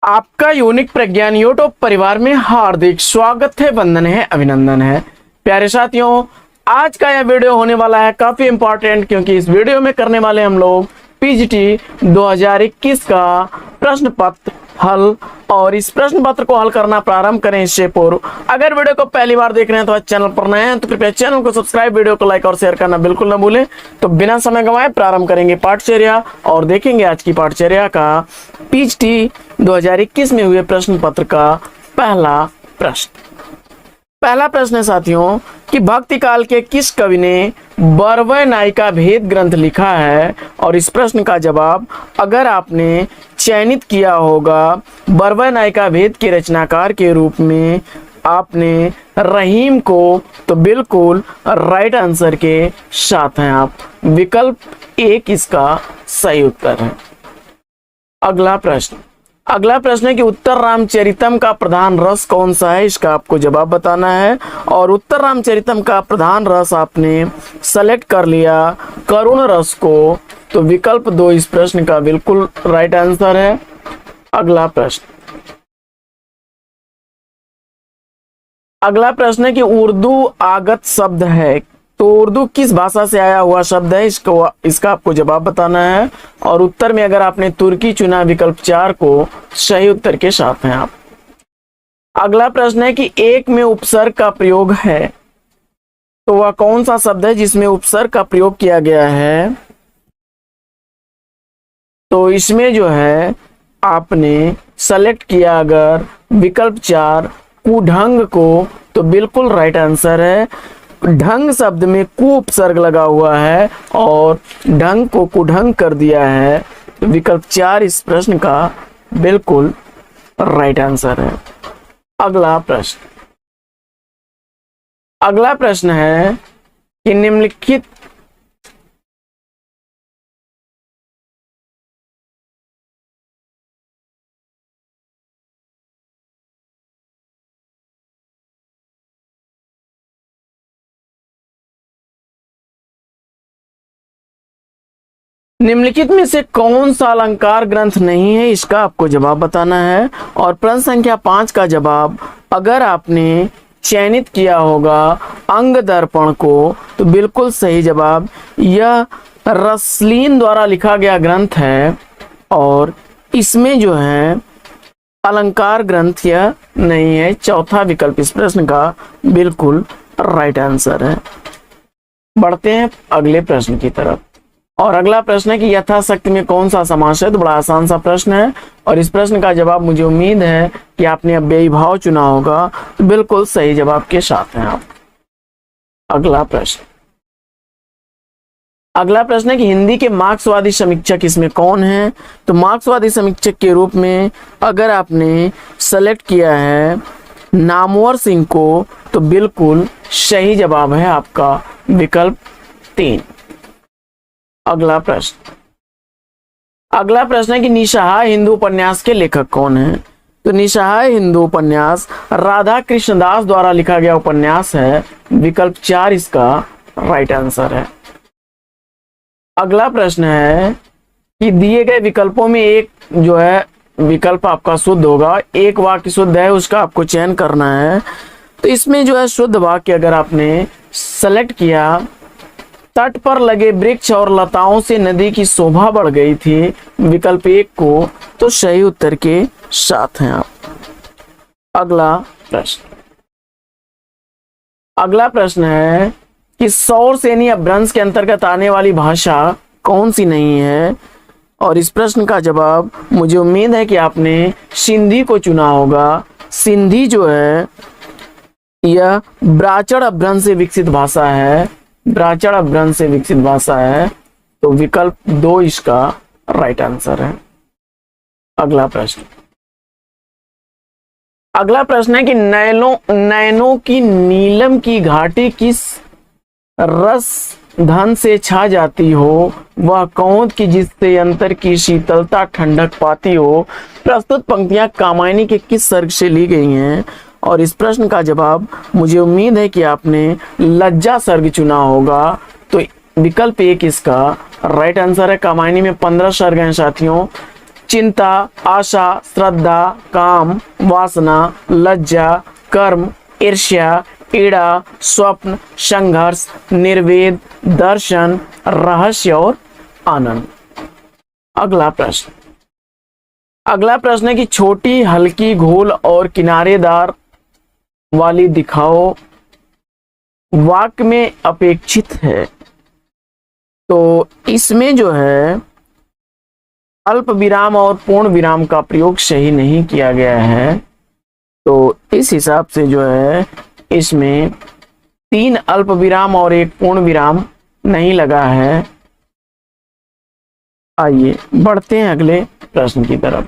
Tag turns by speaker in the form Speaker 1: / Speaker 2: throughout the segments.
Speaker 1: आपका यूनिक प्रज्ञान यूट्यूब परिवार में हार्दिक स्वागत है, वंदन है, अभिनंदन है। प्यारे साथियों, आज का यह वीडियो होने वाला है काफी इंपॉर्टेंट, क्योंकि इस वीडियो में करने वाले हम लोग पीजीटी 2021 का प्रश्न पत्र हल। और इस प्रश्न पत्र को हल करना प्रारंभ करें इससे पूर्व अगर वीडियो को पहली बार देख रहे हैं तो चैनल पर नए हैं तो कृपया चैनल को सब्सक्राइब, वीडियो को लाइक और शेयर करना बिल्कुल न भूलें। तो बिना समय गंवाए प्रारंभ करेंगे पाठचर्या और देखेंगे आज की पाठचर्या का पीजीटी 2021 में हुए प्रश्न पत्र का पहला प्रश्न है साथियों कि भक्ति काल के किस कवि ने बरवय नायिका भेद ग्रंथ लिखा है। और इस प्रश्न का जवाब अगर आपने चयनित किया होगा बरवय नायिका भेद के रचनाकार के रूप में आपने रहीम को, तो बिल्कुल राइट आंसर के साथ हैं आप। विकल्प एक इसका सही उत्तर है। अगला प्रश्न है कि उत्तर रामचरितम का प्रधान रस कौन सा है, इसका आपको जवाब बताना है। और उत्तर रामचरितम का प्रधान रस आपने सेलेक्ट कर लिया करुण रस को, तो विकल्प 2 इस प्रश्न का बिल्कुल राइट आंसर है। अगला प्रश्न है कि उर्दू आगत शब्द है, तो उर्दू किस भाषा से आया हुआ शब्द है, इसका आपको जवाब बताना है। और उत्तर में अगर आपने तुर्की चुना विकल्प 4 को सही उत्तर के साथ हैं आप। अगला प्रश्न है कि एक में उपसर्ग का प्रयोग है, तो वह कौन सा शब्द है जिसमें उपसर्ग का प्रयोग किया गया है। तो इसमें जो है आपने सेलेक्ट किया अगर विकल्प 4 कुढंग को, तो बिल्कुल राइट आंसर है। ढंग शब्द में कु उपसर्ग लगा हुआ है और ढंग को कुढंग कर दिया है, विकल्प 4 इस प्रश्न का बिल्कुल राइट आंसर है। अगला प्रश्न है कि निम्नलिखित में से कौन सा अलंकार ग्रंथ नहीं है, इसका आपको जवाब बताना है। और प्रश्न संख्या 5 का जवाब अगर आपने चयनित किया होगा अंग दर्पण को, तो बिल्कुल सही जवाब। यह रसलीन द्वारा लिखा गया ग्रंथ है और इसमें जो है अलंकार ग्रंथ यह नहीं है। चौथा विकल्प इस प्रश्न का बिल्कुल राइट आंसर है। बढ़ते हैं अगले प्रश्न की तरफ। और अगला प्रश्न है कि यथाशक्ति में कौन सा समास है, तो बड़ा आसान सा प्रश्न है। और इस प्रश्न का जवाब मुझे उम्मीद है कि आपने अब बेईभाव चुना होगा, तो बिल्कुल सही जवाब के साथ हैं आप। अगला प्रश्न है कि हिंदी के मार्क्सवादी समीक्षक इसमें कौन है। तो मार्क्सवादी समीक्षक के रूप में अगर आपने सेलेक्ट किया है नामवर सिंह को, तो बिल्कुल सही जवाब है आपका विकल्प 3। अगला प्रश्न है कि निसहाय हिंदू उपन्यास के लेखक कौन है। तो निसहाय हिंदू उपन्यास राधा कृष्णदास द्वारा लिखा गया उपन्यास है, विकल्प 4 इसका राइट आंसर है। अगला प्रश्न है कि दिए गए विकल्पों में एक जो है विकल्प आपका शुद्ध होगा, एक वाक्य शुद्ध है उसका आपको चयन करना है। तो इसमें जो है शुद्ध वाक्य अगर आपने सेलेक्ट किया तट पर लगे वृक्ष और लताओं से नदी की शोभा बढ़ गई थी, विकल्प 1 को, तो सही उत्तर के साथ हैं आप। अगला प्रश्न है कि सौर सेनी अपभ्रंश के अंतर्गत आने वाली भाषा कौन सी नहीं है। और इस प्रश्न का जवाब मुझे उम्मीद है कि आपने सिंधी को चुना होगा। सिंधी जो है यह ब्राचड़ अपभ्रंश से विकसित भाषा है, तो विकल्प 2 इसका राइट आंसर है। अगला प्रश्न है कि नैनों की नीलम की घाटी किस रस धन से छा जाती हो, वह कौंध की जिससे अंतर की शीतलता ठंडक पाती हो। प्रस्तुत पंक्तियां कामायनी के किस सर्ग से ली गई हैं। और इस प्रश्न का जवाब मुझे उम्मीद है कि आपने लज्जा सर्ग चुना होगा, तो विकल्प 1 इसका राइट आंसर है। कामायनी में 15 सर्ग हैं साथियों, चिंता, आशा, श्रद्धा, काम, वासना, लज्जा, कर्म, ईर्ष्या, पीड़ा, स्वप्न, संघर्ष, निर्वेद, दर्शन, रहस्य और आनंद। अगला प्रश्न है कि छोटी, हल्की, गोल और किनारेदार वाली दिखाओ, वाक्य में अपेक्षित है। तो इसमें जो है अल्प विराम और पूर्ण विराम का प्रयोग सही नहीं किया गया है। तो इस हिसाब से जो है इसमें 3 अल्प विराम और 1 पूर्ण विराम नहीं लगा है। आइए बढ़ते हैं अगले प्रश्न की तरफ।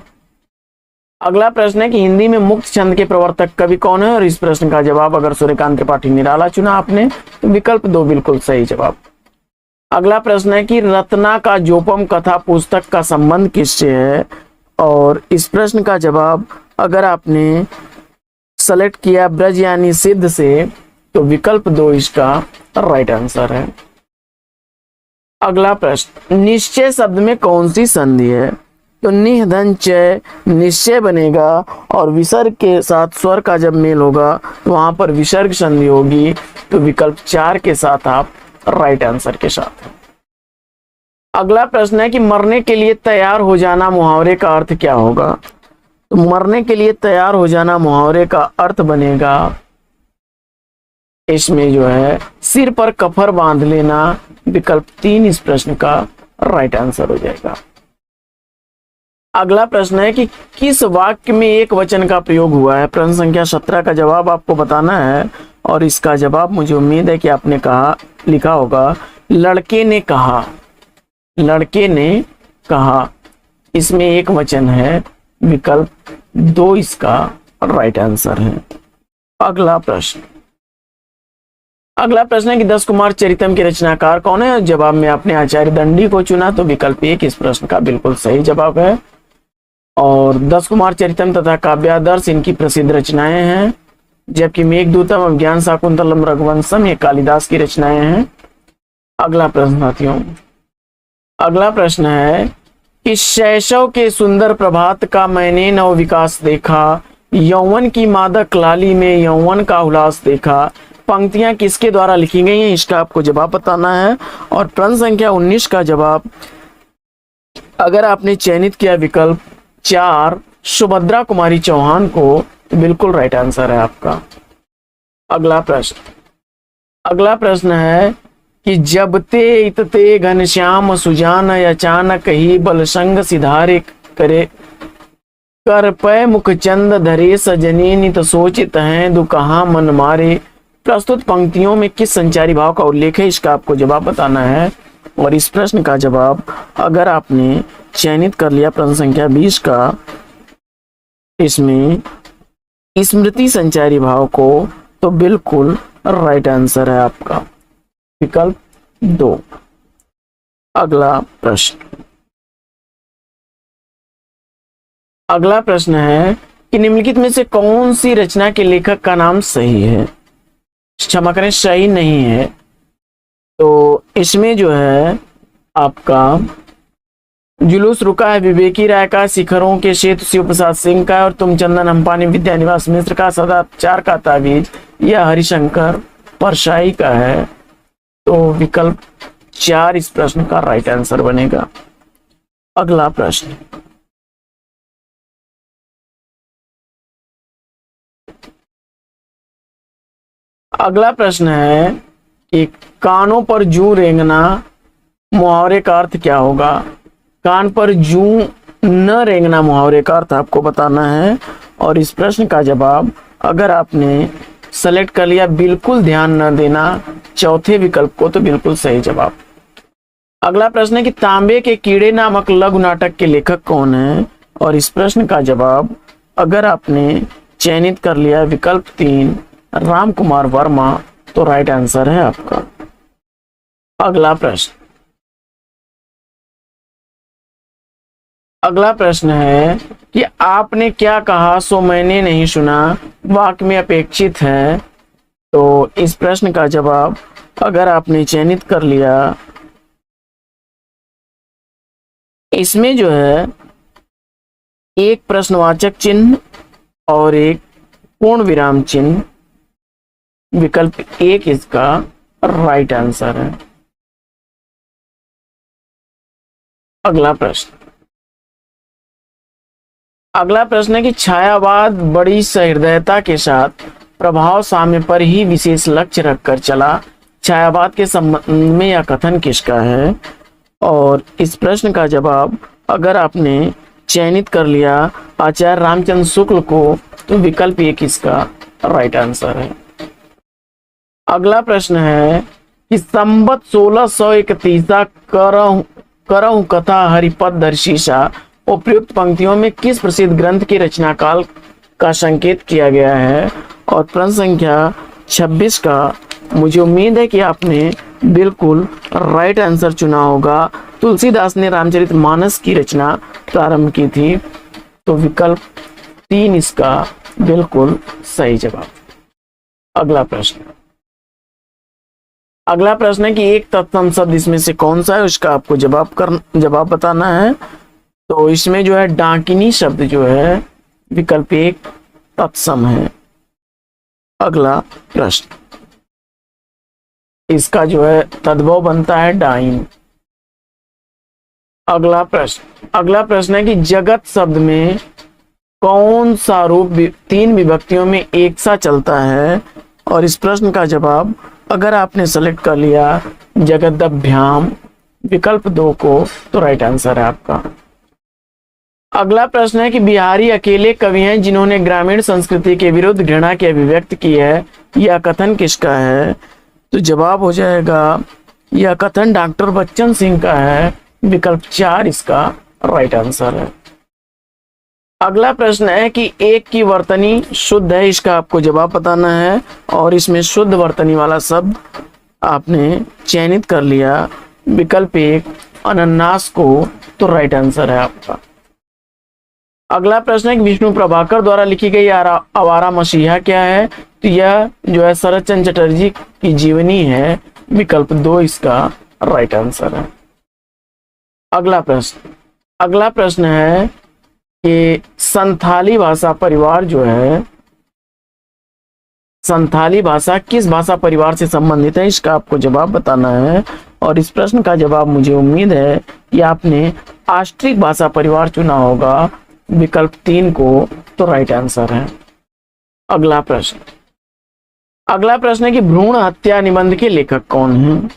Speaker 1: अगला प्रश्न है कि हिंदी में मुक्त छंद के प्रवर्तक कवि कौन है, और इस प्रश्न का जवाब अगर सूर्यकांत त्रिपाठी निराला चुना आपने तो विकल्प 2 बिल्कुल सही जवाब। अगला प्रश्न है कि रत्ना का जोपम कथा पुस्तक का संबंध किससे है, और इस प्रश्न का जवाब अगर आपने सेलेक्ट किया ब्रज यानी सिद्ध से तो विकल्प 2 इसका राइट आंसर है। अगला प्रश्न, निश्चय शब्द में कौन सी संधि है, तो निह धन चय निश्चय बनेगा और विसर्ग के साथ स्वर का जब मेल होगा तो वहां पर विसर्ग संधि होगी। तो विकल्प 4 के साथ आप राइट आंसर के साथ। अगला प्रश्न है कि मरने के लिए तैयार हो जाना मुहावरे का अर्थ क्या होगा, तो मरने के लिए तैयार हो जाना मुहावरे का अर्थ बनेगा, इसमें जो है सिर पर कफर बांध लेना। विकल्प 3 इस प्रश्न का राइट आंसर हो जाएगा। अगला प्रश्न है कि किस वाक्य में एक वचन का प्रयोग हुआ है, प्रश्न संख्या 17 का जवाब आपको बताना है, और इसका जवाब मुझे उम्मीद है कि आपने लिखा होगा लड़के ने कहा। लड़के ने कहा, इसमें एक वचन है, विकल्प 2 इसका राइट आंसर है। अगला प्रश्न है कि 10 कुमार चरितम के रचनाकार कौन है, जवाब में आपने आचार्य दंडी को चुना तो विकल्प 1 इस प्रश्न का बिल्कुल सही जवाब है। और 10 कुमार चरितम तथा काव्यादर्श इनकी प्रसिद्ध रचनाएं हैं, जबकि मेघदूतम, अभिज्ञान शाकुंतलम, रघुवंशम ये कालिदास की रचनाएं हैं। अगला प्रश्न साथियों, अगला प्रश्न है कि शैशव के सुंदर प्रभात का मैंने नव विकास देखा, यौवन की मादक लाली में यौवन का उल्लास देखा। पंक्तियां किसके द्वारा लिखी गई हैं, इसका आपको जवाब बताना है। और प्रश्न संख्या 19 का जवाब अगर आपने चयनित किया विकल्प 4 सुभद्रा कुमारी चौहान को तो बिल्कुल राइट आंसर है आपका। अगला प्रश्न है कि जब ते इतते घनश्याम सुजान अचानक ही बलसंग सिधारे करे, कर पै मुख चंद धरे सजनी नित सोचित हैं दुकहा मन मारे। प्रस्तुत पंक्तियों में किस संचारी भाव का उल्लेख है, इसका आपको जवाब बताना है। और इस प्रश्न का जवाब अगर आपने चयनित कर लिया प्रश्न संख्या 20 का, इसमें स्मृति संचारी भाव को तो बिल्कुल राइट आंसर है आपका, विकल्प 2। अगला प्रश्न है कि निम्नलिखित में से कौन सी रचना के लेखक का नाम सही है, क्षमा करें सही नहीं है। तो इसमें जो है आपका जुलूस रुका है विवेकी राय का, शिखरों के सेतु शिव प्रसाद सिंह का, और तुम चंदन अंबानी विद्यानिवास मिश्र का, सदाचार का तावीज यह हरिशंकर परशाई का है। तो विकल्प 4 इस प्रश्न का राइट आंसर बनेगा। अगला प्रश्न है कि कानों पर जूं रेंगना मुहावरे का अर्थ क्या होगा। कान पर जूं न रेंगना मुहावरे का अर्थ आपको बताना है। और इस प्रश्न का जवाब अगर आपने सेलेक्ट कर लिया बिल्कुल ध्यान न देना चौथे विकल्प को तो बिल्कुल सही जवाब। अगला प्रश्न है कि तांबे के कीड़े नामक लघु नाटक के लेखक कौन है, और इस प्रश्न का जवाब अगर आपने चयनित कर लिया विकल्प 3 राम कुमार वर्मा तो राइट आंसर है आपका। अगला प्रश्न है कि आपने क्या कहा सो मैंने नहीं सुना, वाक्य में अपेक्षित है। तो इस प्रश्न का जवाब अगर आपने चयनित कर लिया, इसमें जो है एक प्रश्नवाचक चिन्ह और एक पूर्ण विराम चिन्ह। विकल्प एक इसका राइट आंसर है। अगला प्रश्न है कि छायावाद बड़ी सहृदयता के साथ प्रभाव साम्य पर ही विशेष लक्ष्य रखकर चला। छायावाद के संबंध में यह कथन किसका है? और इस प्रश्न का जवाब अगर आपने चयनित कर लिया आचार्य रामचंद्र शुक्ल को, तो विकल्प एक इसका राइट आंसर है। अगला प्रश्न है कि संवत 1631 करहु कथा हरिपद दर्शीसा उपयुक्त पंक्तियों में किस प्रसिद्ध ग्रंथ के रचना काल का संकेत किया गया है? और प्रश्न संख्या 26 का मुझे उम्मीद है कि आपने बिल्कुल राइट आंसर चुना होगा। तुलसीदास ने रामचरितमानस की रचना प्रारंभ की थी, तो विकल्प 3 इसका बिल्कुल सही जवाब। अगला प्रश्न है कि एक तत्सम शब्द इसमें से कौन सा है, उसका आपको जवाब बताना है। तो इसमें जो है डाकिनी शब्द जो है विकल्प एक तत्सम है। अगला प्रश्न, इसका जो है तद्भव बनता है डाइन। अगला प्रश्न है कि जगत शब्द में कौन सा रूप 3 विभक्तियों में एक सा चलता है? और इस प्रश्न का जवाब अगर आपने सेलेक्ट कर लिया जगदभ्याम विकल्प 2 को, तो राइट आंसर है आपका। अगला प्रश्न है कि बिहारी अकेले कवि हैं जिन्होंने ग्रामीण संस्कृति के विरुद्ध घृणा की अभिव्यक्ति की है। यह कथन किसका है? तो जवाब हो जाएगा यह कथन डॉक्टर बच्चन सिंह का है। विकल्प 4 इसका राइट आंसर है। अगला प्रश्न है कि एक की वर्तनी शुद्ध है, इसका आपको जवाब बताना है। और इसमें शुद्ध वर्तनी वाला शब्द आपने चयनित कर लिया विकल्प 1 अनन्नास को, तो राइट आंसर है आपका। अगला प्रश्न है कि विष्णु प्रभाकर द्वारा लिखी गई आवारा मसीहा क्या है? तो यह जो है शरद चंद्र चटर्जी की जीवनी है। विकल्प 2 इसका राइट आंसर है। अगला प्रश्न है कि संथाली भाषा परिवार जो है, संथाली भाषा किस भाषा परिवार से संबंधित है? इसका आपको जवाब बताना है। और इस प्रश्न का जवाब मुझे उम्मीद है कि आपने ऑस्ट्रिक भाषा परिवार चुना होगा। विकल्प 3 को, तो राइट आंसर है। अगला प्रश्न है कि भ्रूण हत्या निबंध के लेखक कौन हैं?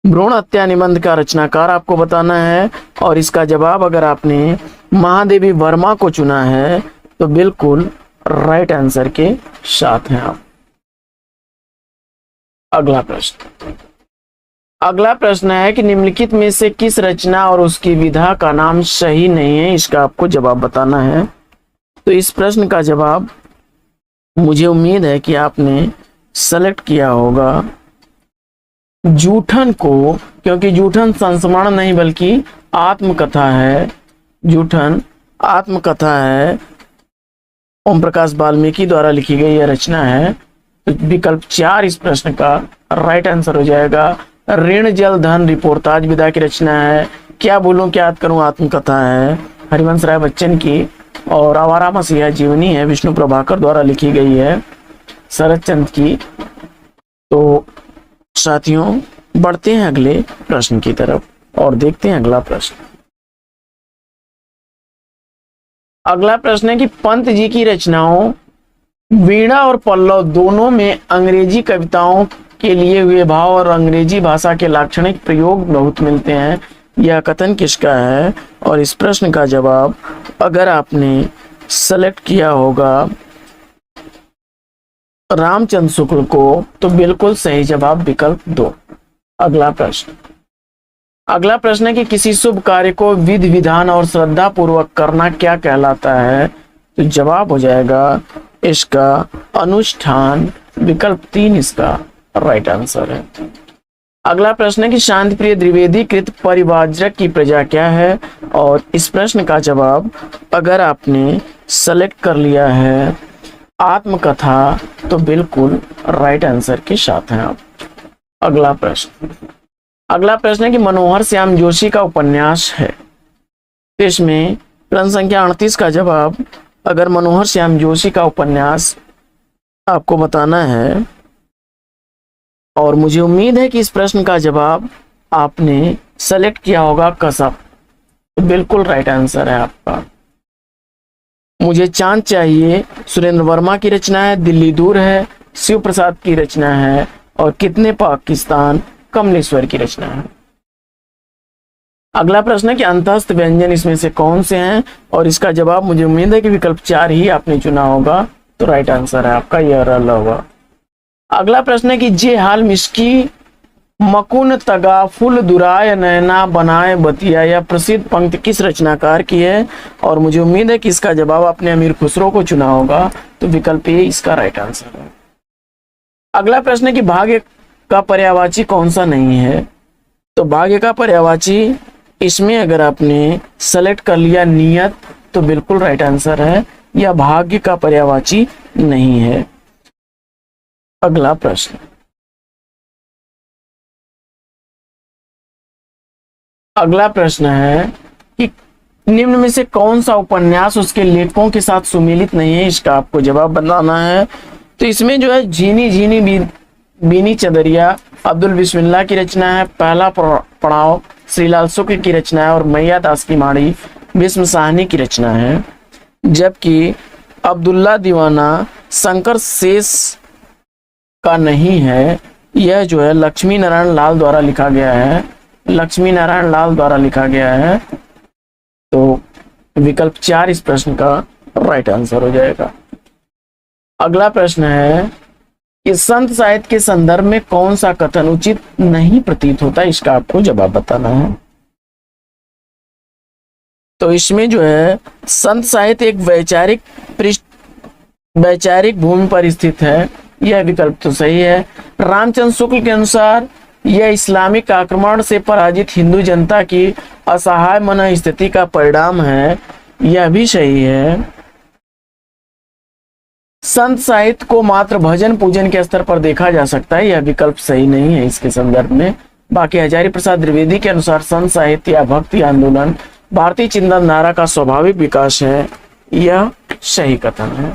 Speaker 1: भ्रूण हत्या निबंध का रचनाकार आपको बताना है। और इसका जवाब अगर आपने महादेवी वर्मा को चुना है, तो बिल्कुल राइट आंसर के साथ हैं आप। अगला प्रश्न है कि निम्नलिखित में से किस रचना और उसकी विधा का नाम सही नहीं है? इसका आपको जवाब बताना है। तो इस प्रश्न का जवाब मुझे उम्मीद है कि आपने सेलेक्ट किया होगा जूठन को, क्योंकि जूठन संस्मरण नहीं बल्कि आत्मकथा है। जूठन आत्मकथा है, ओम प्रकाश वाल्मीकि द्वारा लिखी गई यह रचना है। तो विकल्प 4 इस प्रश्न का राइट आंसर हो जाएगा। ऋण जल धन रिपोर्टाज विधा की रचना है। क्या बोलूं क्या याद करूं आत्मकथा है हरिवंश राय बच्चन की। और आवारा मसीहा जीवनी है, विष्णु प्रभाकर द्वारा लिखी गई है शरद चंद्र की। तो साथियों बढ़ते हैं अगले प्रश्न की तरफ और देखते हैं अगला प्रश्न। अगला प्रश्न है कि पंत जी की रचनाओं वीणा और पल्लव दोनों में अंग्रेजी कविताओं के लिए हुए भाव और अंग्रेजी भाषा के लाक्षणिक प्रयोग बहुत मिलते हैं। यह कथन किसका है? और इस प्रश्न का जवाब अगर आपने सेलेक्ट किया होगा रामचंद्र शुक्ल को, तो बिल्कुल सही जवाब विकल्प 2। अगला प्रश्न है कि किसी शुभ कार्य को विधि विधान और श्रद्धा पूर्वक करना क्या कहलाता है? तो जवाब हो जाएगा इसका अनुष्ठान। विकल्प 3 इसका राइट आंसर है। अगला प्रश्न है कि शांति प्रिय द्विवेदी कृत परिव्राजक की प्रजा क्या है? और इस प्रश्न का जवाब अगर आपने सेलेक्ट कर लिया है आत्मकथा, तो बिल्कुल राइट आंसर के साथ हैं आप। अगला प्रश्न है कि मनोहर श्याम जोशी का उपन्यास है, तो इसमें प्रश्न संख्या 38 का जवाब, अगर मनोहर श्याम जोशी का उपन्यास आपको बताना है, और मुझे उम्मीद है कि इस प्रश्न का जवाब आपने सेलेक्ट किया होगा कसब, तो बिल्कुल राइट आंसर है आपका। मुझे चांद चाहिए सुरेंद्र वर्मा की रचना है, दिल्ली दूर है शिव प्रसाद की रचना है, और कितने पाकिस्तान कमलेश्वर की रचना है। अगला प्रश्न है कि अंतस्थ व्यंजन इसमें से कौन से हैं, और इसका जवाब मुझे उम्मीद है कि विकल्प 4 ही आपने चुना होगा, तो राइट आंसर है आपका यह रल होगा। अगला प्रश्न है कि जे हाल मिस्की मकुन तगा फुल दुराय नैना बनाए बतिया, यह प्रसिद्ध पंक्ति किस रचनाकार की है, और मुझे उम्मीद है कि इसका जवाब आपने अमीर खुसरो को चुना होगा, तो विकल्प ए इसका राइट आंसर है। अगला प्रश्न है कि भाग्य का पर्यायवाची कौन सा नहीं है, तो भाग्य का पर्यायवाची इसमें अगर आपने सेलेक्ट कर लिया नियत, तो बिल्कुल राइट आंसर है, यह भाग्य का पर्यायवाची नहीं है। अगला प्रश्न, अगला प्रश्न है कि निम्न में से कौन सा उपन्यास उसके लेखकों के साथ सुमेलित नहीं है, इसका आपको जवाब बताना है। तो इसमें जो है झीनी झीनी बीनी चदरिया अब्दुल बिस्मिल्लाह की रचना है, पहला पड़ाव श्रीलाल शुक्ल की रचना है, और मैया दास की माड़ी भीष्म साहनी की रचना है। जबकि अब्दुल्ला दीवाना शंकर शेष का नहीं है, यह जो है लक्ष्मी नारायण लाल द्वारा लिखा गया है, लक्ष्मी नारायण लाल द्वारा लिखा गया है, तो विकल्प 4 इस प्रश्न का राइट आंसर हो जाएगा। अगला प्रश्न है कि संत साहित्य के संदर्भ में कौन सा कथन उचित नहीं प्रतीत होता, इसका आपको जवाब बताना है। तो इसमें जो है संत साहित्य एक वैचारिक भूमि पर स्थित है, यह विकल्प तो सही है। रामचंद्र शुक्ल के अनुसार यह इस्लामिक आक्रमण से पराजित हिंदू जनता की असहाय मन स्थिति का परिणाम है, यह भी सही है। संत साहित्य को मात्र भजन पूजन के स्तर पर देखा जा सकता है, यह विकल्प सही नहीं है इसके संदर्भ में। बाकी हजारी प्रसाद द्विवेदी के अनुसार संत साहित्य या भक्ति आंदोलन भारतीय चिंतन धारा का स्वाभाविक विकास है, यह सही कथन है।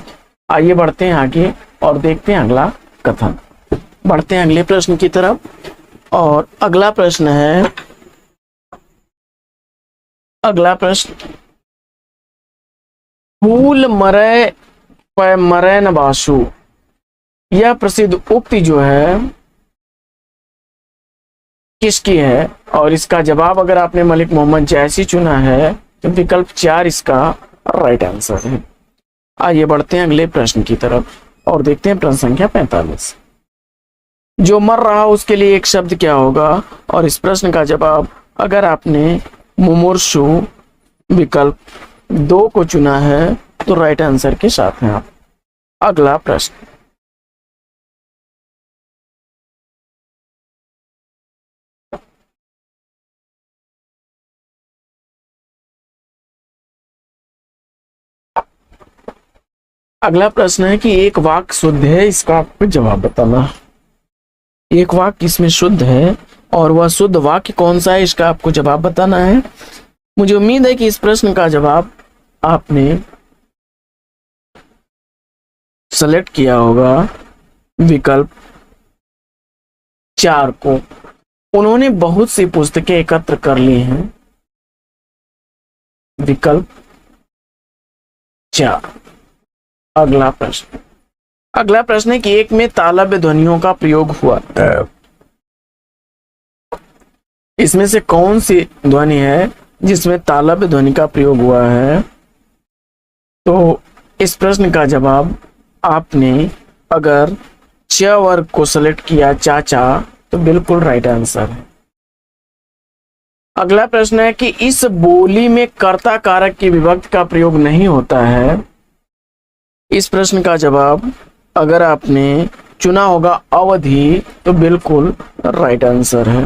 Speaker 1: आइए बढ़ते हैं आगे और देखते हैं अगला कथन। बढ़ते हैं अगले प्रश्न की तरफ, और अगला प्रश्न है, अगला प्रश्न, फूल मरे पै मरे न बासु, यह प्रसिद्ध उक्ति जो है किसकी है, और इसका जवाब अगर आपने मलिक मोहम्मद जैसी चुना है, तो विकल्प 4 इसका राइट आंसर है। आइए बढ़ते हैं अगले प्रश्न की तरफ और देखते हैं प्रश्न संख्या 45। जो मर रहा उसके लिए एक शब्द क्या होगा, और इस प्रश्न का जवाब अगर आपने मुमूर्षु विकल्प 2 को चुना है, तो राइट आंसर के साथ हैं आप। अगला प्रश्न, अगला प्रश्न है कि एक वाक्य शुद्ध है, इसका आपको जवाब बताना। एक वाक्य इसमें शुद्ध है और वह शुद्ध वाक्य कौन सा है, इसका आपको जवाब बताना है। मुझे उम्मीद है कि इस प्रश्न का जवाब आपने सेलेक्ट किया होगा विकल्प 4 को। उन्होंने बहुत सी पुस्तकें एकत्र कर ली हैं, विकल्प 4। अगला प्रश्न, अगला प्रश्न है कि एक में तालव्य ध्वनियों का प्रयोग हुआ, इसमें से कौन सी ध्वनि है जिसमें तालव्य ध्वनि का प्रयोग हुआ है। तो इस प्रश्न का जवाब आपने अगर च वर्ग को सेलेक्ट किया, चाचा, तो बिल्कुल राइट आंसर है। अगला प्रश्न है कि इस बोली में कर्ता कारक की विभक्ति का प्रयोग नहीं होता है। इस प्रश्न का जवाब अगर आपने चुना होगा अवधि, तो बिल्कुल राइट आंसर है,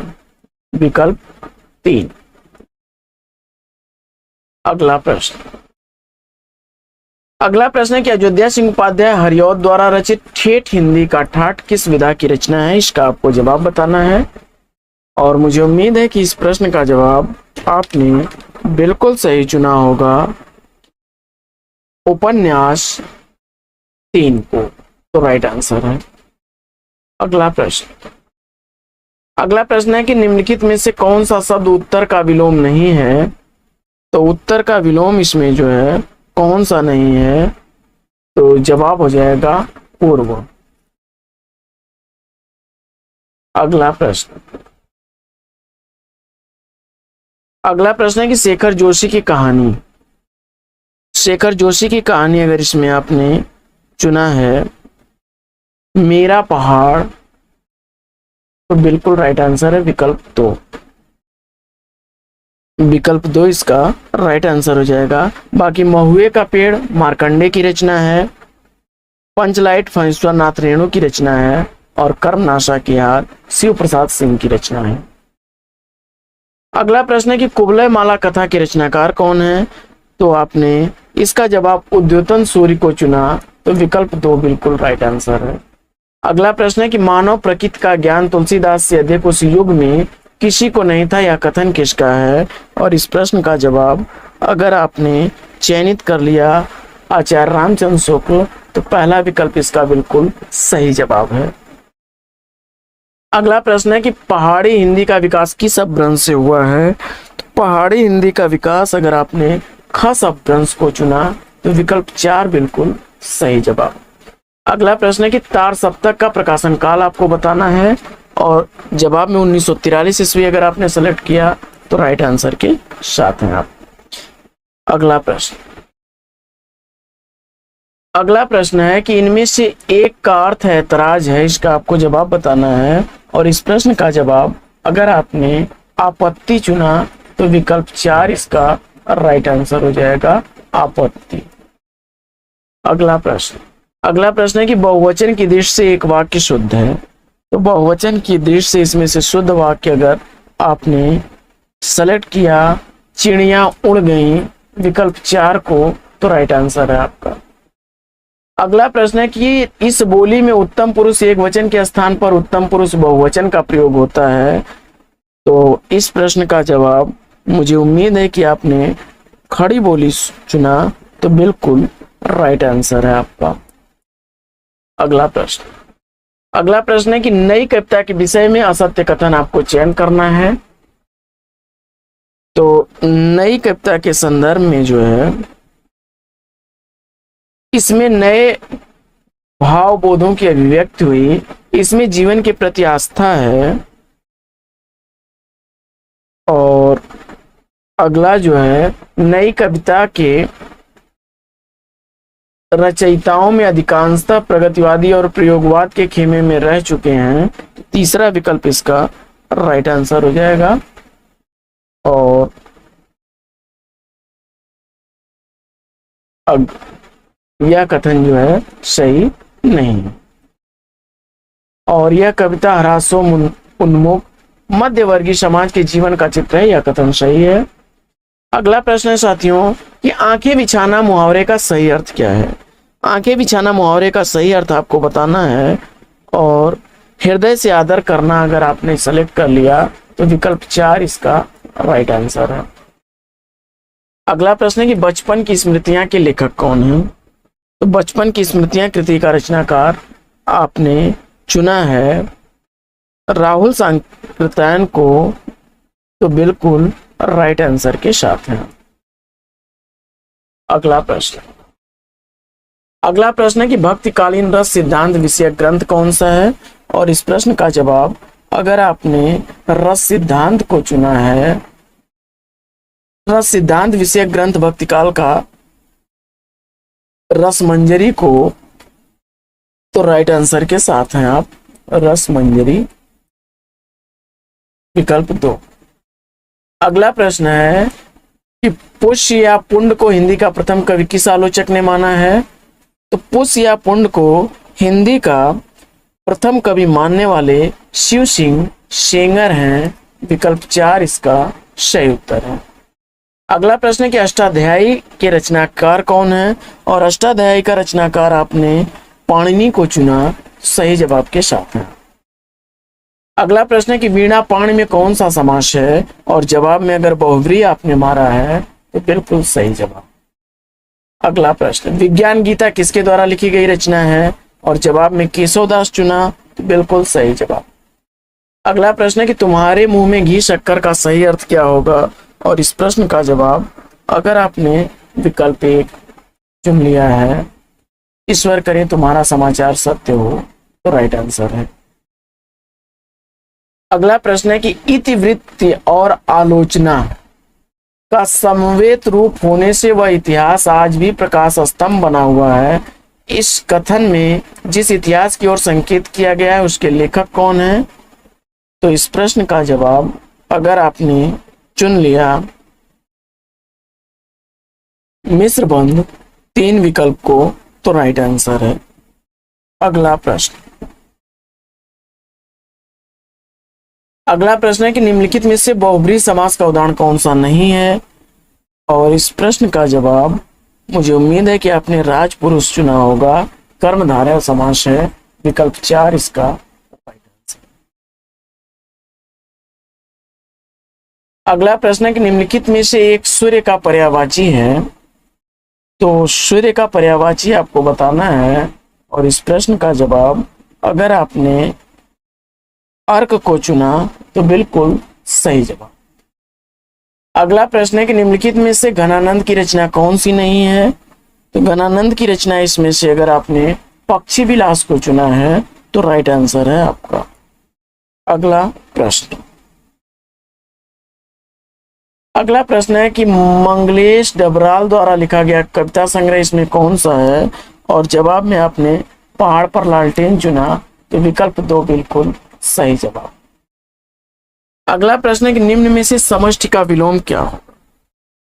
Speaker 1: विकल्प 3। अगला प्रश्न, अगला प्रश्न है कि अयोध्या सिंह उपाध्याय हरिऔध द्वारा रचित ठेठ हिंदी का ठाठ किस विधा की रचना है, इसका आपको जवाब बताना है। और मुझे उम्मीद है कि इस प्रश्न का जवाब आपने बिल्कुल सही चुना होगा, उपन्यास 3 को, तो राइट आंसर है। अगला प्रश्न है कि निम्नलिखित में से कौन सा शब्द उत्तर का विलोम नहीं है। तो उत्तर का विलोम इसमें जो है कौन सा नहीं है, तो जवाब हो जाएगा पूर्व। अगला प्रश्न है कि शेखर जोशी की कहानी अगर इसमें आपने चुना है मेरा पहाड़, तो बिल्कुल राइट आंसर है विकल्प 2 इसका राइट आंसर हो जाएगा। बाकी महुए का पेड़ मार्कंडे की रचना है, पंचलाइट फणीश्वरनाथ रेणु की रचना है, और कर्मनाशा की हार शिव प्रसाद सिंह की रचना है। अगला प्रश्न है कि कुबलय माला कथा के रचनाकार कौन है। तो आपने इसका जवाब उद्योतन सूर्य को चुना, तो विकल्प 2 बिल्कुल राइट आंसर है। अगला प्रश्न है कि मानव प्रकृति का ज्ञान तुलसीदास से अधिक उस युग में किसी को नहीं था, यह कथन किसका है। और इस प्रश्न का जवाब अगर आपने चयनित कर लिया आचार्य रामचंद्र शुक्ल, तो पहला विकल्प इसका बिल्कुल सही जवाब है। अगला प्रश्न है कि पहाड़ी हिंदी का विकास किस अपभ्रंश से हुआ है। तो पहाड़ी हिंदी का विकास अगर आपने खस अपभ्रंश को चुना, तो विकल्प 4 बिल्कुल सही जवाब। अगला प्रश्न है कि तार सप्तक का प्रकाशन काल आपको बताना है, और जवाब में 1943 ईस्वी अगर आपने सेलेक्ट किया, तो राइट आंसर के साथ हैं आप। अगला प्रश्न है कि इनमें से एक का अर्थ है ऐतराज है, इसका आपको जवाब बताना है। और इस प्रश्न का जवाब अगर आपने आपत्ति चुना, तो विकल्प 4 इसका राइट आंसर हो जाएगा आपत्ति। अगला प्रश्न है कि बहुवचन की दृष्टि से एक वाक्य शुद्ध है। तो बहुवचन की दृष्टि से इसमें से शुद्ध वाक्य अगर आपने सेलेक्ट किया चिड़िया उड़ गई, विकल्प 4 को, तो राइट आंसर है आपका। अगला प्रश्न है कि इस बोली में उत्तम पुरुष एक वचन के स्थान पर उत्तम पुरुष बहुवचन का प्रयोग होता है। तो इस प्रश्न का जवाब मुझे उम्मीद है कि आपने खड़ी बोली चुना, तो बिल्कुल राइट आंसर है आपका। अगला प्रश्न है कि नई कविता के विषय में असत्य कथन आपको चयन करना है। तो नई कविता के संदर्भ में जो है इसमें नए भाव बोधों की अभिव्यक्ति हुई, इसमें जीवन के प्रति आस्था है। और अगला जो है नई कविता के रचयिताओं में अधिकांशतः प्रगतिवादी और प्रयोगवाद के खेमे में रह चुके हैं, तो तीसरा विकल्प इसका राइट आंसर हो जाएगा। और यह कथन जो है सही नहीं है। और यह कविता ह्रासो उन्मुख मध्यवर्गीय समाज के जीवन का चित्र है, यह कथन सही है। अगला प्रश्न है साथियों कि आंखें बिछाना मुहावरे का सही अर्थ क्या है। आंखें बिछाना मुहावरे का सही अर्थ आपको बताना है, और हृदय से आदर करना अगर आपने सेलेक्ट कर लिया, तो विकल्प 4 इसका राइट आंसर है। अगला प्रश्न है कि बचपन की स्मृतियां के लेखक कौन है। तो बचपन की स्मृतियां कृति का रचनाकार आपने चुना है राहुल सांकृत्यायन को, तो बिल्कुल राइट आंसर के साथ है। अगला प्रश्न है कि भक्तिकालीन रस सिद्धांत विषयक ग्रंथ कौन सा है। और इस प्रश्न का जवाब अगर आपने रस सिद्धांत को चुना है, रस सिद्धांत विषयक ग्रंथ भक्तिकाल का रस मंजरी को, तो राइट आंसर के साथ हैं आप रस मंजरी, विकल्प 2। अगला प्रश्न है कि पुष्य या पुंड को हिंदी का प्रथम कवि किस आलोचक ने माना है। तो पुष्य या पुंड को हिंदी का प्रथम कवि मानने वाले शिव सिंह सेंगर हैं, विकल्प 4 इसका सही उत्तर है। अगला प्रश्न है कि अष्टाध्यायी के रचनाकार कौन है। और अष्टाध्यायी का रचनाकार आपने पाणिनि को चुना, सही जवाब के साथ है। अगला प्रश्न है कि वीणा पाणी में कौन सा समास है। और जवाब में अगर बहुव्रीहि आपने मारा है, तो बिल्कुल सही जवाब। अगला प्रश्न, विज्ञान गीता किसके द्वारा लिखी गई रचना है? और जवाब में केशवदास चुना, तो बिल्कुल सही जवाब। अगला प्रश्न है कि तुम्हारे मुंह में घी शक्कर का सही अर्थ क्या होगा? और इस प्रश्न का जवाब, अगर आपने विकल्प एक चुन लिया है, ईश्वर करे तुम्हारा समाचार सत्य हो, तो राइट आंसर है। अगला प्रश्न है कि इतिवृत्ति और आलोचना का समवेत रूप होने से वह इतिहास आज भी प्रकाश स्तंभ बना हुआ है। इस कथन में जिस इतिहास की ओर संकेत किया गया है उसके लेखक कौन है? तो इस प्रश्न का जवाब, अगर आपने चुन लिया मिस्र बंध 3 विकल्प को, तो राइट आंसर है। अगला प्रश्न, अगला प्रश्न है कि निम्नलिखित में से बहुब्रीहि समास का उदाहरण कौन सा नहीं है? और इस प्रश्न का जवाब, मुझे उम्मीद है कि आपने राजपुरुष चुना होगा, कर्मधारय समास है, विकल्प 4 इसका राइट आंसर। अगला प्रश्न है कि निम्नलिखित में से एक सूर्य का पर्यायवाची है, तो सूर्य का पर्यायवाची आपको बताना है। और इस प्रश्न का जवाब, अगर आपने अर्क को चुना, तो बिल्कुल सही जवाब। अगला प्रश्न है कि निम्नलिखित में से घनानंद की रचना कौन सी नहीं है? तो घनानंद की रचना इसमें से अगर आपने पक्षी विलास को चुना है, तो राइट आंसर है आपका। अगला प्रश्न, अगला प्रश्न है कि मंगलेश डबराल द्वारा लिखा गया कविता संग्रह इसमें कौन सा है? और जवाब में आपने पहाड़ पर लालटेन चुना, तो विकल्प 2 बिल्कुल सही जवाब। अगला प्रश्न है कि निम्न में से समष्टि का विलोम क्या होगा?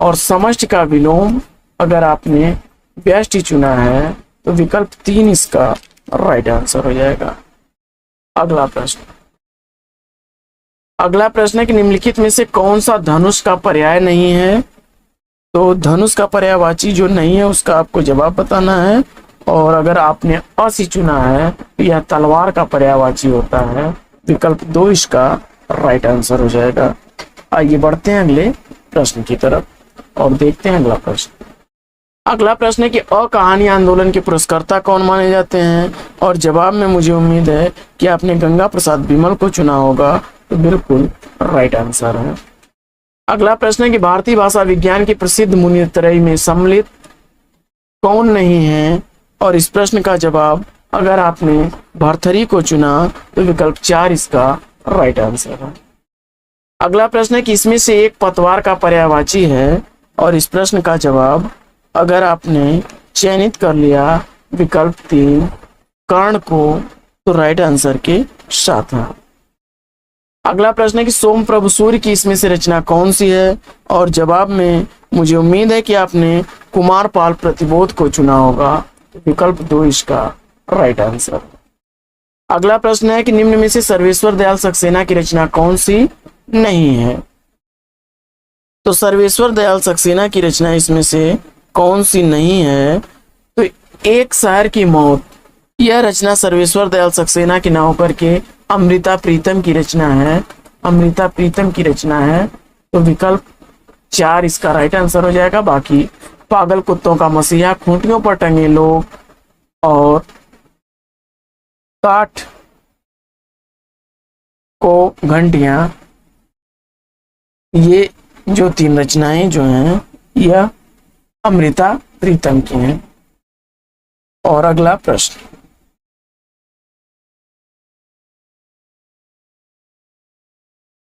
Speaker 1: और समष्टि का विलोम अगर आपने व्यष्टि चुना है, तो विकल्प 3 इसका राइट आंसर हो जाएगा। अगला प्रश्न, अगला प्रश्न है कि निम्नलिखित में से कौन सा धनुष का पर्याय नहीं है? तो धनुष का पर्यायवाची जो नहीं है उसका आपको जवाब बताना है। और अगर आपने असी चुना है, तो यह तलवार का पर्यायवाची होता है, विकल्प 2 इसका राइट आंसर हो जाएगा। आइए बढ़ते हैं अगले प्रश्न की तरफ और देखते हैं अगला प्रश्न। अगला प्रश्न है कि अकहानी आंदोलन के पुरस्कर्ता कौन माने जाते हैं? और जवाब में मुझे उम्मीद है कि आपने गंगा प्रसाद बिमल को चुना होगा, तो बिल्कुल राइट आंसर है। अगला प्रश्न है कि भारतीय भाषा विज्ञान की प्रसिद्ध मुनित्रयी में सम्मिलित कौन नहीं है? और इस प्रश्न का जवाब, अगर आपने भरथरी को चुना, तो विकल्प 4 इसका राइट आंसर है। अगला प्रश्न है कि इसमें से एक पतवार का पर्यायवाची है। और इस प्रश्न का जवाब, अगर आपने चयनित कर लिया विकल्प 3 कर्ण को, तो राइट आंसर के साथ है। अगला प्रश्न है कि सोम प्रभु सूर्य की इसमें से रचना कौन सी है? और जवाब में मुझे उम्मीद है कि आपने कुमारपाल प्रतिबोध को चुना होगा, तो विकल्प 2 इसका राइट आंसर। अगला प्रश्न है कि निम्न में से सर्वेश्वर दयाल सक्सेना की रचना कौन सी नहीं है? तो सर्वेश्वर दयाल सक्सेना की रचना इसमें से कौन सी नहीं है? तो एक शहर की मौत, यह रचना सर्वेश्वर दयाल सक्सेना की ना होकर के अमृता प्रीतम की रचना है, अमृता प्रीतम की रचना है, तो विकल्प 4 इसका राइट आंसर हो जाएगा। बाकी पागल कुत्तों का मसीहा, खूंटियों पर टंगे लोग और काठ को घंटियां, ये जो 3 रचनाएं जो हैं यह अमृता प्रीतम की हैं। और अगला प्रश्न,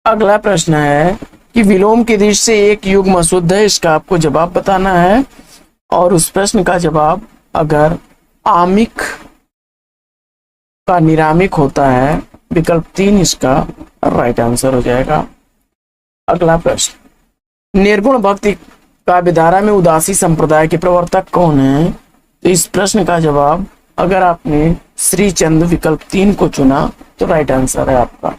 Speaker 1: अगला प्रश्न है कि विलोम की दृष्टि से एक युग्म अशुद्ध है, इसका आपको जवाब बताना है। और उस प्रश्न का जवाब, अगर आमिक का निरामिक होता है, विकल्प 3 इसका राइट आंसर हो जाएगा। अगला प्रश्न, निर्गुण भक्ति काव्यधारा में उदासी संप्रदाय के प्रवर्तक कौन है? तो इस प्रश्न का जवाब, अगर आपने श्रीचंद विकल्प 3 को चुना, तो राइट आंसर है आपका।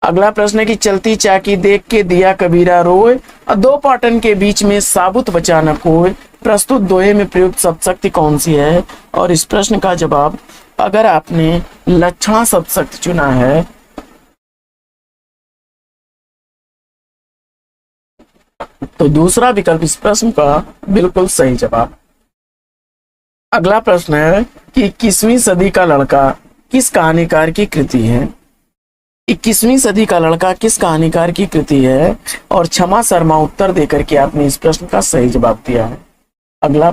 Speaker 1: अगला प्रश्न है कि चलती चाकी देख के दिया कबीरा रोए, और 2 पाटन के बीच में साबुत बचा न कोय, प्रस्तुत दोहे में प्रयुक्त सप्तशक्ति कौन सी है? और इस प्रश्न का जवाब, अगर आपने लक्षणा सप्तशक्ति चुना है, तो दूसरा विकल्प इस प्रश्न का बिल्कुल सही जवाब। अगला प्रश्न है कि 21वीं सदी का लड़का किस कहानीकार की कृति है। 21वीं सदी का लड़का किस कहानीकार की कृति है, और क्षमा शर्मा उत्तर देकर के आपने इस प्रश्न का सही जवाब दिया है। अगला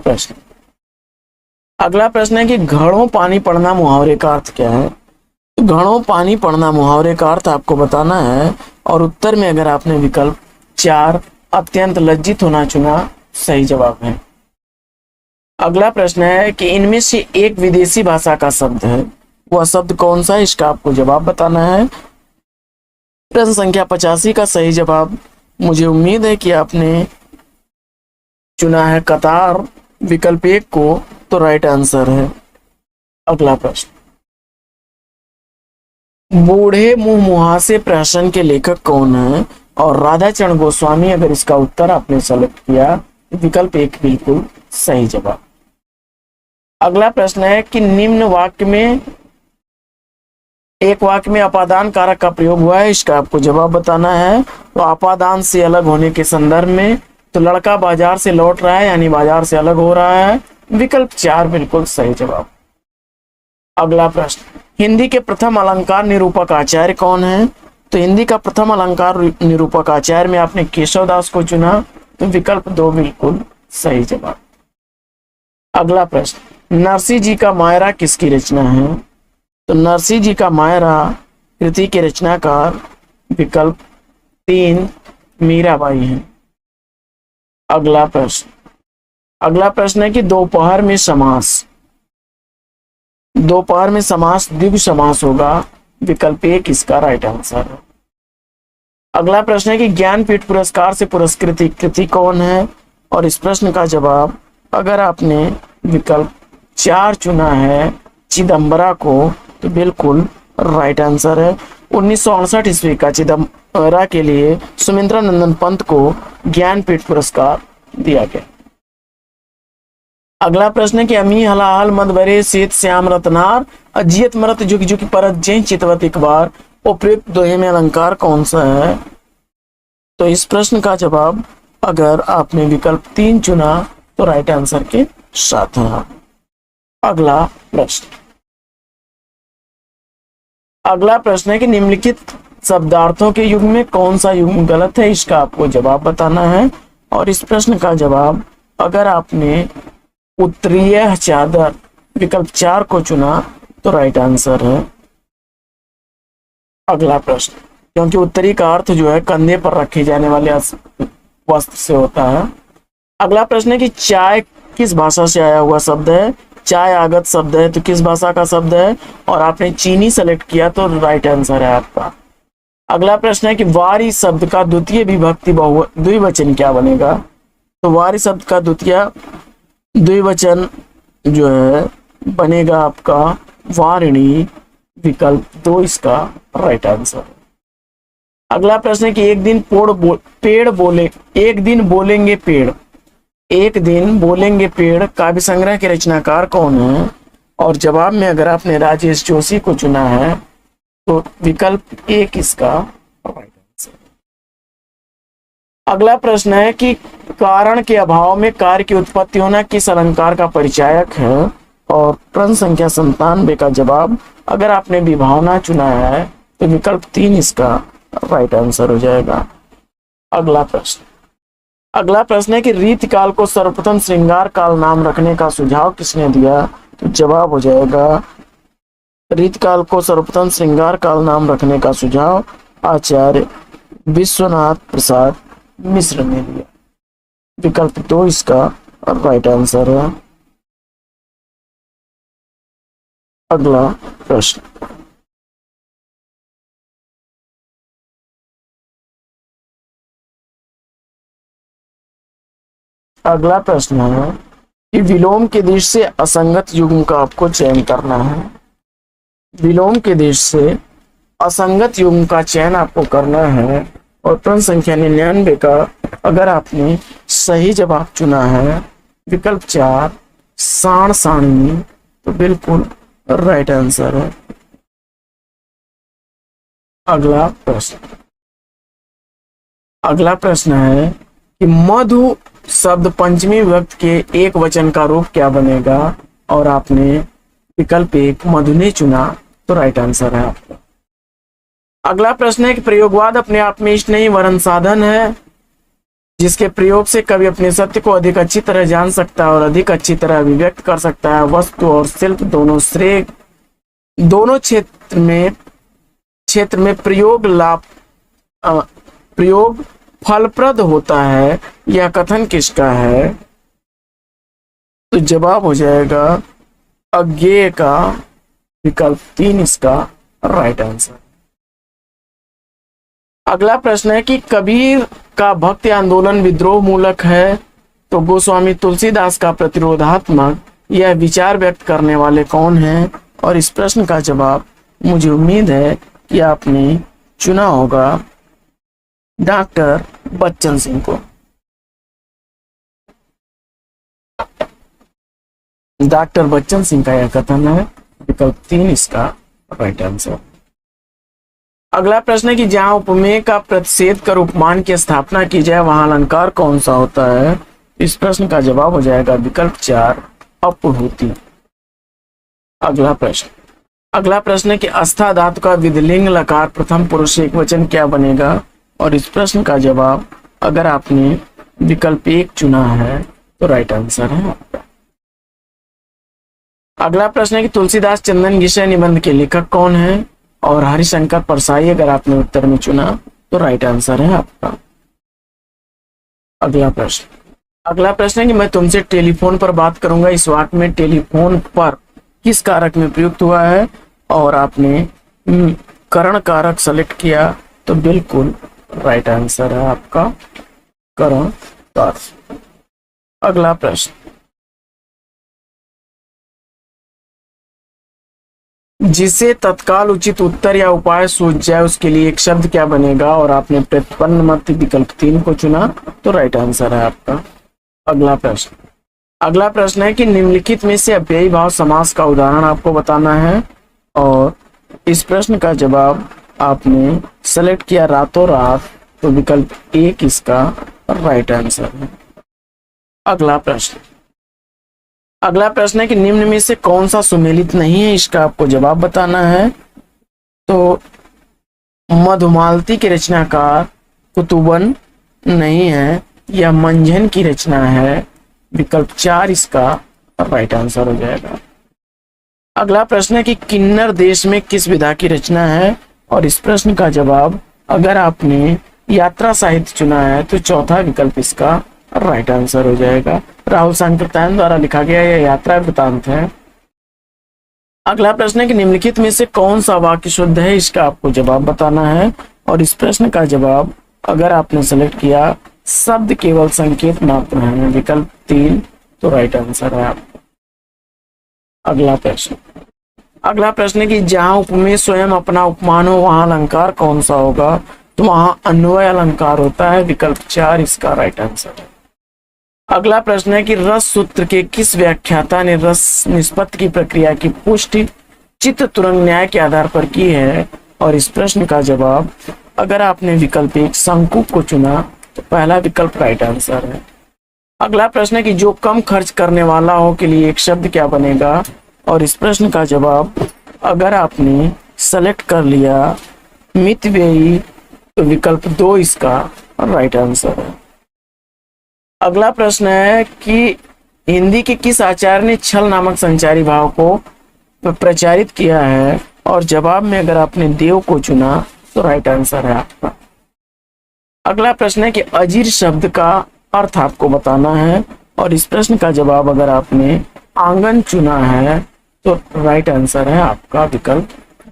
Speaker 1: प्रश्न है कि घड़ों पानी पड़ना मुहावरे का अर्थ क्या है। तो घड़ों पानी पड़ना मुहावरे का अर्थ आपको बताना है, और उत्तर में अगर आपने विकल्प 4 अत्यंत लज्जित होना चुना, सही जवाब है। अगला प्रश्न है कि इनमें से एक विदेशी भाषा का शब्द है, वह शब्द कौन सा है, इसका आपको जवाब बताना है। प्रश्न संख्या 85 का सही जवाब, मुझे उम्मीद है कि आपने चुना है कतार विकल्प 1 को, तो राइट आंसर है। अगला प्रश्न, बूढ़े मुंह मुहासे प्रहसन के लेखक कौन है, और राधाचरण गोस्वामी, अगर इसका उत्तर आपने सेलेक्ट किया तो विकल्प 1 बिल्कुल सही जवाब। अगला प्रश्न है कि निम्न वाक्य में एक वाक्य में अपादान कारक का प्रयोग हुआ है, इसका आपको जवाब बताना है। तो अपादान से अलग होने के संदर्भ में, तो लड़का बाजार से लौट रहा है यानी बाजार से अलग हो रहा है, विकल्प 4 बिल्कुल सही जवाब। अगला प्रश्न, हिंदी के प्रथम अलंकार निरूपक आचार्य कौन है। तो हिंदी का प्रथम अलंकार निरूपक आचार्य में आपने केशव दास को चुना, तो विकल्प 2 बिल्कुल सही जवाब। अगला प्रश्न, नरसिंह जी का मायरा किसकी रचना है। तो नरसिंह जी का मायरा कृति के रचनाकार विकल्प 3 मीराबाई है। अगला प्रश्न है कि दोपहर में समास द्विगु समास होगा, विकल्प 1 इसका राइट आंसर है। अगला प्रश्न है कि ज्ञानपीठ पुरस्कार से पुरस्कृत कृति कौन है, और इस प्रश्न का जवाब अगर आपने विकल्प 4 चुना है चिदम्बरा को, तो बिल्कुल राइट आंसर है। 1968 ईस्वी का चिदम्बरा के लिए सुमित्रा नंदन पंत को ज्ञानपीठ पुरस्कार दिया गया। अगला प्रश्न है कि अमी हलाहल मद बरे सीत श्याम रत्नार अजियत मरत जुग जुग परत जय चितवत एक बार, उपयुक्त दोहे में अलंकार कौन सा है। तो इस प्रश्न का जवाब अगर आपने विकल्प 3 चुना तो राइट आंसर के साथ है। अगला प्रश्न है कि निम्नलिखित शब्दार्थों के युग में कौन सा युग गलत है, इसका आपको जवाब बताना है। और इस प्रश्न का जवाब अगर आपने उत्तरीय चादर विकल्प 4 को चुना तो राइट आंसर है। अगला प्रश्न, क्योंकि उत्तरी का अर्थ जो है कंधे पर रखे जाने वाले वस्त्र से होता है। अगला प्रश्न है कि चाय किस भाषा से आया हुआ शब्द है। चाय आगत शब्द है, तो किस भाषा का शब्द है, और आपने चीनी सेलेक्ट किया तो राइट आंसर है आपका। अगला प्रश्न है कि वारी शब्द का द्वितीय विभक्ति द्विवचन क्या बनेगा। तो वारी शब्द का द्वितीय द्विवचन जो है बनेगा आपका वारिणी, विकल्प 2 इसका राइट आंसर। अगला प्रश्न है कि एक दिन बोलेंगे पेड़ काव्य संग्रह के रचनाकार कौन है, और जवाब में अगर आपने राजेश जोशी को चुना है तो विकल्प 1 इसका राइट आंसर। अगला प्रश्न है कि कारण के अभाव में कार्य की उत्पत्ति होना किस अलंकार का परिचायक है, और प्रश्न संख्या 97 का जवाब अगर आपने विभावना चुना है तो विकल्प 3 इसका राइट आंसर हो जाएगा। अगला प्रश्न है कि रीतिकाल को सर्वप्रथम श्रृंगार काल नाम रखने का सुझाव किसने दिया। तो जवाब हो जाएगा रीतिकाल को सर्वप्रथम श्रृंगार काल नाम रखने का सुझाव आचार्य विश्वनाथ प्रसाद मिश्र ने दिया, विकल्प 2 इसका राइट आंसर है। अगला प्रश्न, है कि विलोम के देश से असंगत युग्म का आपको चयन करना है। विलोम के देश से असंगत युग्म का चयन आपको करना है, और प्रश्न संख्या 99 का अगर आपने सही जवाब चुना है विकल्प 4 साण साणी, तो बिल्कुल राइट आंसर है। अगला प्रश्न है कि मधु शब्द पंचमी विभक्ति के एक वचन का रूप क्या बनेगा। और आपने विकल्प 1 मधुने चुना तो राइट आंसर है आपका। अगला प्रश्न है कि प्रयोगवाद अपने आप में इष्ट नहीं वरन साधन है, जिसके प्रयोग से कवि अपने सत्य को अधिक अच्छी तरह जान सकता है और अधिक अच्छी तरह अभिव्यक्त कर सकता है। वस्तु और शिल्प दोनों क्षेत्र में प्रयोग फलप्रद होता है। यह कथन किसका है? तो जवाब हो जाएगा अज्ञेय का, विकल्प 3 इसका राइट आंसर। अगला प्रश्न है कि कबीर का भक्ति आंदोलन विद्रोह मूलक है, तो गोस्वामी तुलसीदास का प्रतिरोधात्मक। यह विचार व्यक्त करने वाले कौन हैं? और इस प्रश्न का जवाब मुझे उम्मीद है कि आपने चुना होगा डॉक्टर बच्चन सिंह को। डॉक्टर बच्चन सिंह का यह कथन है, विकल्प 3 इसका राइट आंसर। अगला प्रश्न है कि जहां उपमेय का प्रतिषेध कर उपमान की स्थापना की जाए वहां अलंकार कौन सा होता है? इस प्रश्न का जवाब हो जाएगा विकल्प 4 अपुर्हुति। अगला प्रश्न है कि अस्था धातु का विधिलिंग लकार प्रथम पुरुष एकवचन क्या बनेगा? और इस प्रश्न का जवाब अगर आपने विकल्प 1 चुना है तो राइट आंसर है आपका। अगला प्रश्न है कि तुलसीदास चंदन विषय निबंध के लेखक कौन है? और हरिशंकर परसाई अगर आपने उत्तर में चुना तो राइट आंसर है आपका। अगला प्रश्न है कि मैं तुमसे टेलीफोन पर बात करूंगा, इस वाक्य में टेलीफोन पर किस कारक में प्रयुक्त हुआ है? और आपने करण कारक सेलेक्ट किया तो बिल्कुल राइट आंसर है आपका करण कारक। अगला प्रश्न, जिसे तत्काल उचित उत्तर या उपाय सूझ जाए उसके लिए एक शब्द क्या बनेगा? और आपने प्रतिपन्न मत विकल्प 3 को चुना तो राइट आंसर है आपका। अगला प्रश्न है कि निम्नलिखित में से अव्ययी भाव समास का उदाहरण आपको बताना है। और इस प्रश्न का जवाब आपने सेलेक्ट किया रातों रात तो विकल्प 1 इसका राइट आंसर है। अगला प्रश्न है कि निम्न में से कौन सा सुमेलित नहीं है? इसका आपको जवाब बताना है। तो मधुमालती के रचनाकार कुतुबन नहीं है, यह मंझन की रचना है, विकल्प 4 इसका राइट आंसर हो जाएगा। अगला प्रश्न है कि किन्नर देश में किस विधा की रचना है? और इस प्रश्न का जवाब अगर आपने यात्रा साहित्य चुना है तो चौथा विकल्प इसका राइट आंसर हो जाएगा। राहुल सांकृत्यायन द्वारा लिखा गया यह यात्रा वृतांत है। अगला प्रश्न है कि निम्नलिखित में से कौन सा वाक्य शुद्ध है? इसका आपको जवाब बताना है। और इस प्रश्न का जवाब अगर आपने सेलेक्ट किया शब्द केवल संकेत मात्र है, विकल्प 3 तो राइट आंसर है आपका। अगला प्रश्न है कि जहां उपमेय स्वयं अपना उपमान हो वहां अलंकार कौन सा होगा? तो वहां अन्वय अलंकार होता है, विकल्प 4 इसका राइट आंसर है। अगला प्रश्न है कि रस सूत्र के किस व्याख्याता ने रस निष्पत्ति की प्रक्रिया की पुष्टि चित्त तुरंग न्याय के आधार पर की है? और इस प्रश्न का जवाब अगर आपने विकल्प 1 शंकु को चुना तो पहला विकल्प राइट आंसर है। अगला प्रश्न है कि जो कम खर्च करने वाला हो के लिए एक शब्द क्या बनेगा? और इस प्रश्न का जवाब अगर आपने सेलेक्ट कर लिया मितव्ययी तो विकल्प 2 इसका राइट आंसर है। अगला प्रश्न है कि हिंदी के किस आचार्य ने छल नामक संचारी भाव को प्रचारित किया है? और जवाब में अगर आपने देव को चुना तो राइट आंसर है आपका। अगला प्रश्न है कि अजीर शब्द का अर्थ आपको बताना है। और इस प्रश्न का जवाब अगर आपने आंगन चुना है तो राइट आंसर है आपका विकल्प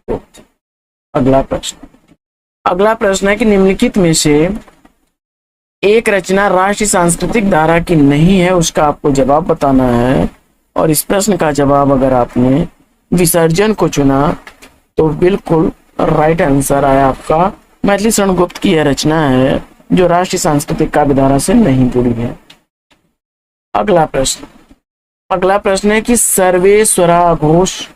Speaker 1: 2। अगला प्रश्न है कि निम्नलिखित में से एक रचना राष्ट्रीय सांस्कृतिक धारा की नहीं है, उसका आपको जवाब बताना है। और इस प्रश्न का जवाब अगर आपने विसर्जन को चुना तो बिल्कुल राइट आंसर आया आपका। मैथिली शरण गुप्त की यह रचना है जो राष्ट्रीय सांस्कृतिक काव्य धारा से नहीं जुड़ी है। अगला प्रश्न है कि सर्वेश्वरा घोष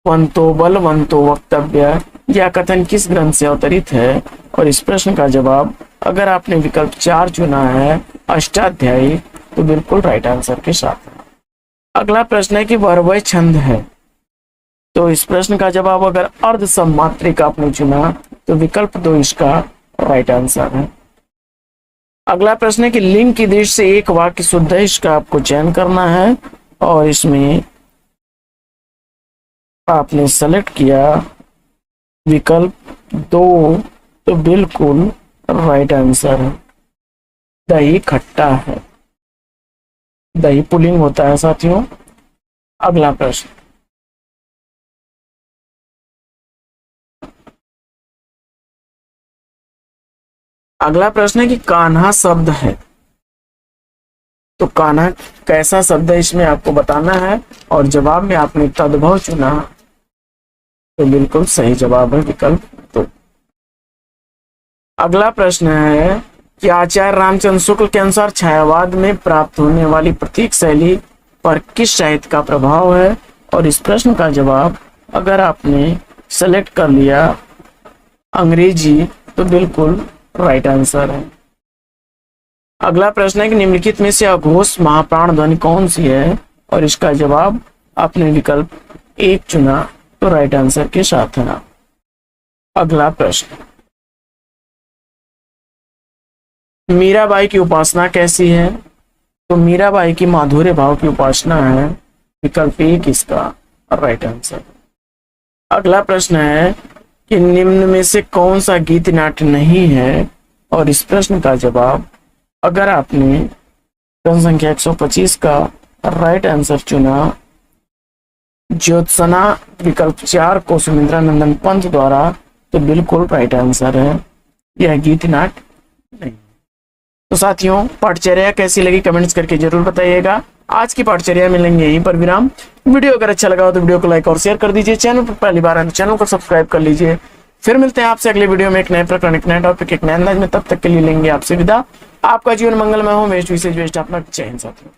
Speaker 1: वंतो बल वंतो वक्तव्य यह कथन किस ग्रंथ से अवतरित है? और इस प्रश्न का जवाब अगर आपने विकल्प 4 चुना है अष्टाध्यायी तो बिल्कुल राइट आंसर के साथ है। अगला प्रश्न है कि वरवय छंद है, तो इस प्रश्न का जवाब अगर अर्ध सम्मात्रिक आपने चुना तो विकल्प 2 इसका राइट आंसर है। अगला प्रश्न है कि लिंग की दृष्टि से एक वाक्य शुद्ध है, इसका आपको चयन करना है और इसमें आपने सेलेक्ट किया विकल्प 2, तो बिल्कुल राइट आंसर है। दही खट्टा है, दही पुलिंग होता है साथियों। अगला प्रश्न, अगला प्रश्न है कि कान्हा शब्द है, तो कान्हा कैसा शब्द है इसमें आपको बताना है और जवाब में आपने तद्भव चुना तो बिल्कुल सही जवाब है विकल्प 2। अगला प्रश्न है कि आचार्य रामचंद्र शुक्ल के अनुसार छायावाद में प्राप्त होने वाली प्रतीक शैली पर किस साहित्य का प्रभाव है, और इस प्रश्न का जवाब अगर आपने सेलेक्ट कर लिया अंग्रेजी तो बिल्कुल राइट आंसर है। अगला प्रश्न है कि निम्नलिखित में से अघोष महाप्राण ध्वनि कौन सी है, और इसका जवाब आपने विकल्प 1 चुना तो राइट आंसर के साथ है। अगला प्रश्न, मीराबाई की उपासना कैसी है, तो मीराबाई की माधुर्य भाव की उपासना है, विकल्प 1 इसका राइट आंसर। अगला प्रश्न है कि निम्न में से कौन सा गीत नाट्य नहीं है, और इस प्रश्न का जवाब अगर आपने प्रश्न संख्या 125 का राइट आंसर चुना ज्योत्सना विकल्प 4 को सुमित्रा नंदन पंत द्वारा, तो बिल्कुल राइट आंसर है, यह गीत नाट्य नहीं। तो साथियों पाठचर्या कैसी लगी कमेंट्स करके जरूर बताइएगा। आज की पाठचर्या मिलेंगे यहीं पर विराम। वीडियो अगर अच्छा लगा हो तो वीडियो को लाइक और शेयर कर दीजिए। चैनल पर पहली बार है तो चैनल को सब्सक्राइब कर लीजिए। फिर मिलते हैं आपसे अगले वीडियो में एक नए प्रकरण, एक नए टॉपिक, एक नए अंदाज में। तब तक के लिए लेंगे आपसे विदा। आपका जीवन मंगलमय हो। वेस्ट विशेष वेस्ट अपना जय हिंद साथियों।